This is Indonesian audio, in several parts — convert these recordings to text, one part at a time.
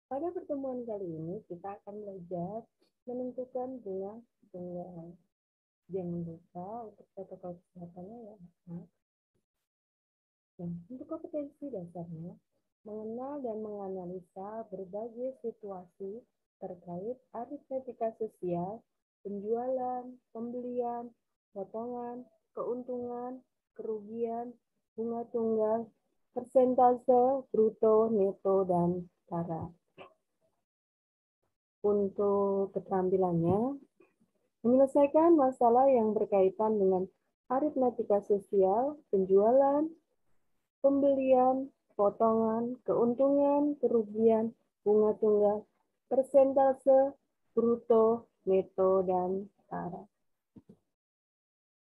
Pada pertemuan kali ini kita akan belajar menentukan bunga tunggal. Jangan lupa untuk protokol kesehatannya ya. Nah, untuk kompetensi dasarnya, mengenal dan menganalisa berbagai situasi terkait aritmetika sosial, penjualan, pembelian, potongan, keuntungan, kerugian, bunga tunggal, persentase, bruto, neto, dan tara. Untuk keterampilannya, menyelesaikan masalah yang berkaitan dengan aritmetika sosial, penjualan, pembelian, potongan, keuntungan, kerugian, bunga tunggal, persentase, bruto, neto, dan tara.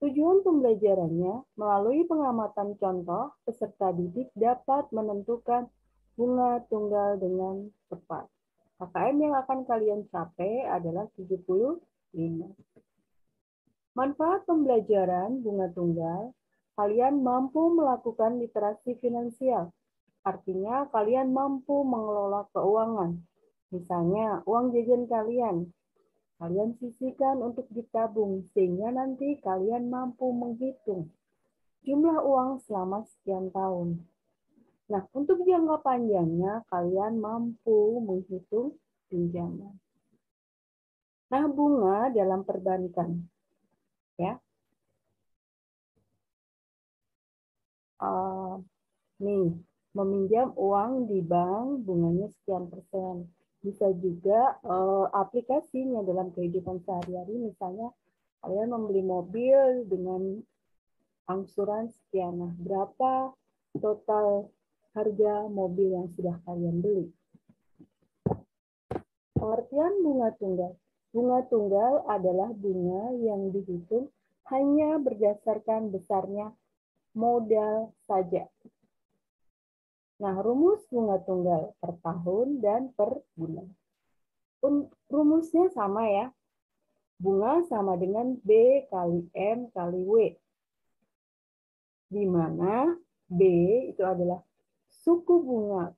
Tujuan pembelajarannya, melalui pengamatan contoh, peserta didik dapat menentukan bunga tunggal dengan tepat. KKM yang akan kalian capai adalah 75. Manfaat pembelajaran bunga tunggal, kalian mampu melakukan literasi finansial. Artinya kalian mampu mengelola keuangan. Misalnya uang jajan kalian sisihkan untuk ditabung sehingga nanti kalian mampu menghitung jumlah uang selama sekian tahun. Nah, untuk jangka panjangnya kalian mampu menghitung pinjaman. Nah, bunga dalam perbankan, ya. Nih, meminjam uang di bank bunganya sekian persen. Bisa juga aplikasinya dalam kehidupan sehari-hari, misalnya kalian membeli mobil dengan angsuran sekian. Nah, berapa total harga mobil yang sudah kalian beli? Pengertian bunga tunggal. Bunga tunggal adalah bunga yang dihitung hanya berdasarkan besarnya modal saja. Nah, rumus bunga tunggal per tahun dan per bulan. Rumusnya sama ya. Bunga sama dengan B kali M kali W. Di mana B itu adalah suku bunga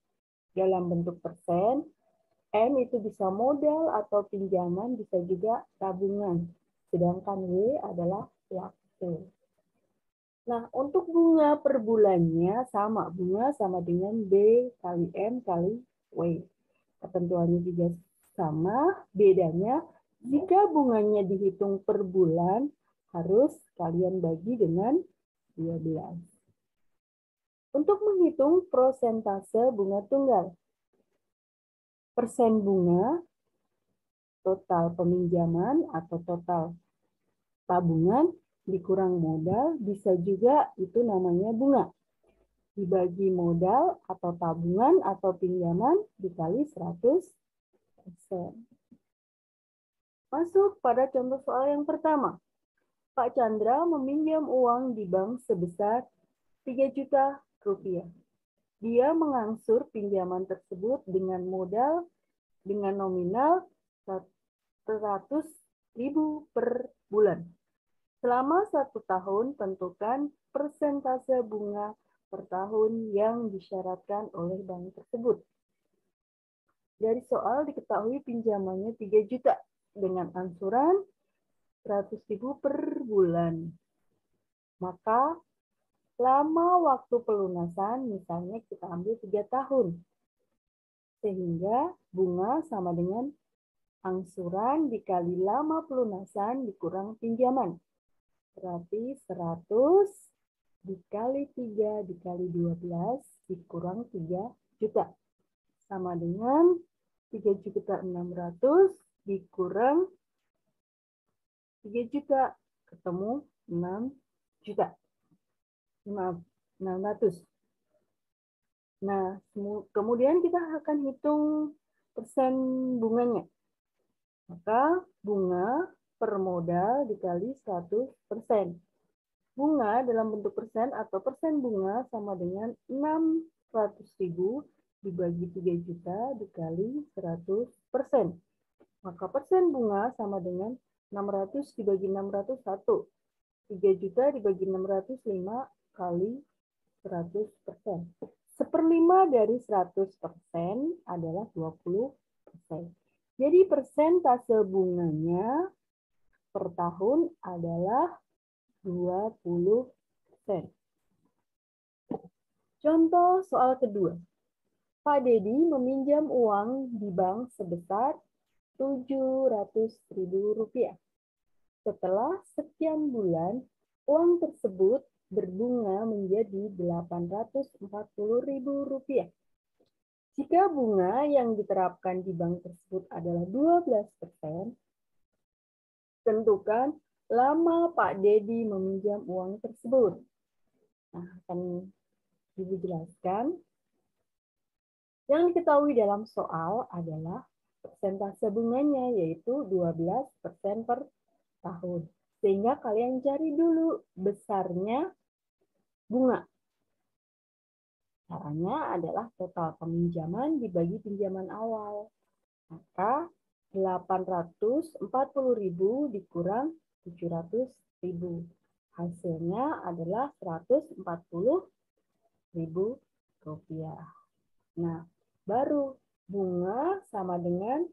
dalam bentuk persen, M itu bisa modal atau pinjaman, bisa juga tabungan. Sedangkan W adalah waktu. Nah, untuk bunga per bulannya sama. Bunga sama dengan B kali M kali W. Ketentuannya juga sama. Bedanya, jika bunganya dihitung per bulan, harus kalian bagi dengan 12. Untuk menghitung prosentase bunga tunggal, persen bunga, total peminjaman atau total tabungan, dikurang modal, bisa juga itu namanya bunga. Dibagi modal atau tabungan atau pinjaman dikali 100%. Masuk pada contoh soal yang pertama. Pak Chandra meminjam uang di bank sebesar 3 juta rupiah. Dia mengangsur pinjaman tersebut dengan modal dengan nominal 100.000 per bulan. Selama 1 tahun, tentukan persentase bunga per tahun yang disyaratkan oleh bank tersebut. Dari soal diketahui pinjamannya 3 juta dengan angsuran 100.000 per bulan. Maka lama waktu pelunasan misalnya kita ambil 3 tahun. Sehingga bunga sama dengan angsuran dikali lama pelunasan dikurang pinjaman. Berarti 100 dikali 3 dikali 12 dikurang 3 juta. Sama dengan 3.600.000 dikurang 3 juta. Ketemu 6 juta. Maaf, 600. Nah, kemudian kita akan hitung persen bunganya. Maka bunga per modal dikali 100%. Bunga dalam bentuk persen atau persen bunga sama dengan 600.000 dibagi 3 juta dikali 100%. Maka persen bunga sama dengan 600 dibagi 601. 3 juta dibagi 605 kali 100%. 1/5 dari 100% adalah 20%. Jadi persentase bunganya per tahun adalah 20%. Contoh soal kedua. Pak Dedi meminjam uang di bank sebesar Rp700.000. Setelah sekian bulan, uang tersebut berbunga menjadi Rp840.000. Jika bunga yang diterapkan di bank tersebut adalah 12%, tentukan lama Pak Dedi meminjam uang tersebut. Nah, akan Ibu jelaskan. Yang diketahui dalam soal adalah persentase bunganya, yaitu 12% per tahun. Sehingga kalian cari dulu besarnya bunga. Caranya adalah total peminjaman dibagi pinjaman awal. Maka 840.000 dikurang 700.000. Hasilnya adalah Rp140.000. Nah, baru bunga sama dengan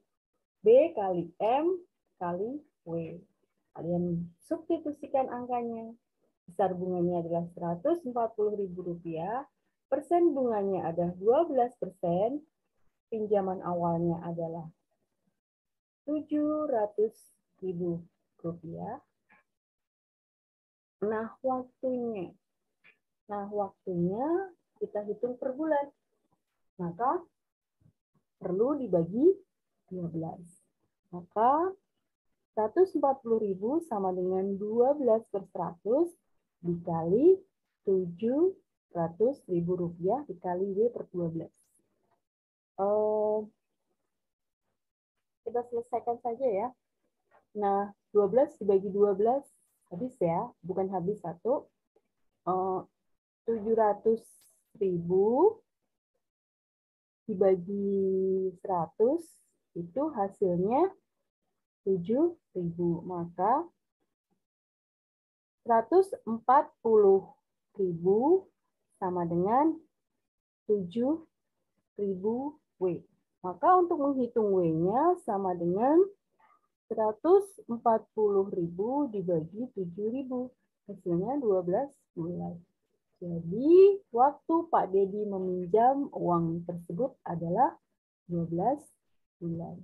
B kali M kali W. Kalian substitusikan angkanya. Besar bunganya adalah Rp140.000, persen bunganya adalah 12%, pinjaman awalnya adalah Rp700.000. Nah, waktunya kita hitung per bulan. Maka perlu dibagi 12. Maka 140.000 sama dengan 12/100 dikali Rp700.000 dikali W per 12. Kita selesaikan saja ya. Nah, 12 dibagi 12 habis ya, bukan habis satu. 700.000 dibagi 100 itu hasilnya 7.000. Maka 140.000 sama dengan 7.000 W. Maka untuk menghitung W-nya sama dengan 140.000 dibagi 7.000. Hasilnya 12 bulan. Jadi, waktu Pak Dedi meminjam uang tersebut adalah 12 bulan.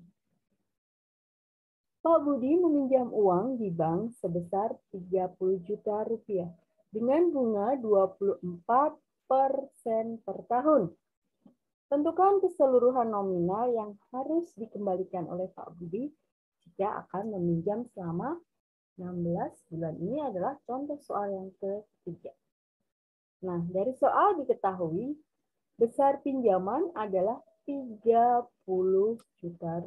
Pak Budi meminjam uang di bank sebesar Rp30 juta dengan bunga 24% per tahun. Tentukan keseluruhan nominal yang harus dikembalikan oleh Pak Budi jika akan meminjam selama 16 bulan. Ini adalah contoh soal yang ketiga. Nah, dari soal diketahui besar pinjaman adalah Rp30 juta.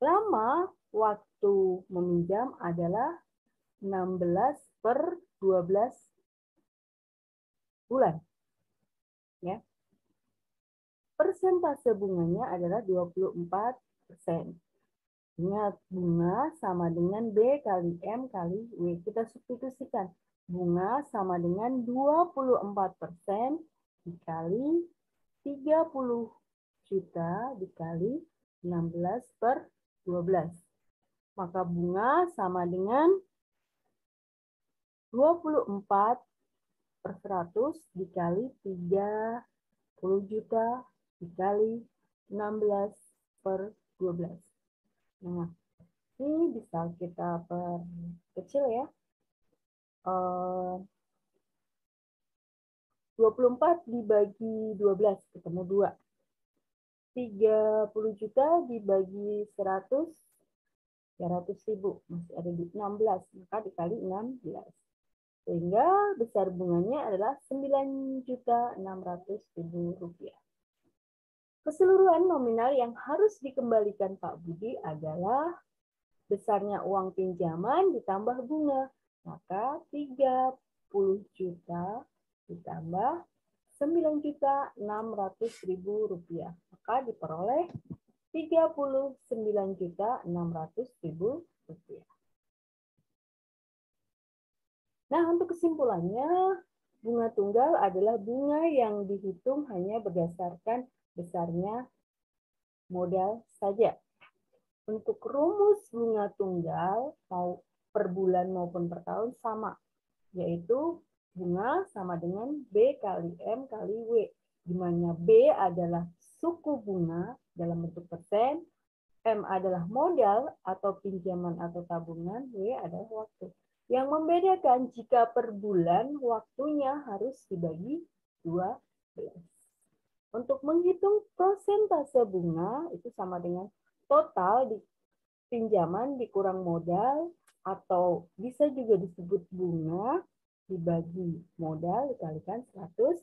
Lama waktu meminjam adalah 16/12 bulan. Ya. Persentase bunganya adalah 24%. Ingat, bunga sama dengan B kali M kali W. Kita substitusikan. Bunga sama dengan 24% dikali 30 juta dikali 16/12. Maka bunga sama dengan 24/100 dikali 30 juta dikali 16/12. Nah, ini bisa kita perkecil ya. 24 dibagi 12 ketemu 2. 30 juta dibagi 100, 300.000. Masih ada di 16, maka dikali 16. Sehingga besar bunganya adalah Rp9.600.000. Keseluruhan nominal yang harus dikembalikan Pak Budi adalah besarnya uang pinjaman ditambah bunga. Maka 30 juta ditambah Rp9.600.000. Maka diperoleh Rp39.600.000. Nah, untuk kesimpulannya, Bunga tunggal adalah bunga yang dihitung hanya berdasarkan besarnya modal saja. Untuk rumus bunga tunggal mau per bulan maupun per tahun sama, yaitu bunga sama dengan B kali M kali W, di mana B adalah suku bunga dalam bentuk persen, M adalah modal atau pinjaman atau tabungan, W adalah waktu. Yang membedakan jika per bulan waktunya harus dibagi 12. Untuk menghitung persentase bunga itu sama dengan total pinjaman dikurang modal atau bisa juga disebut bunga dibagi modal dikalikan 100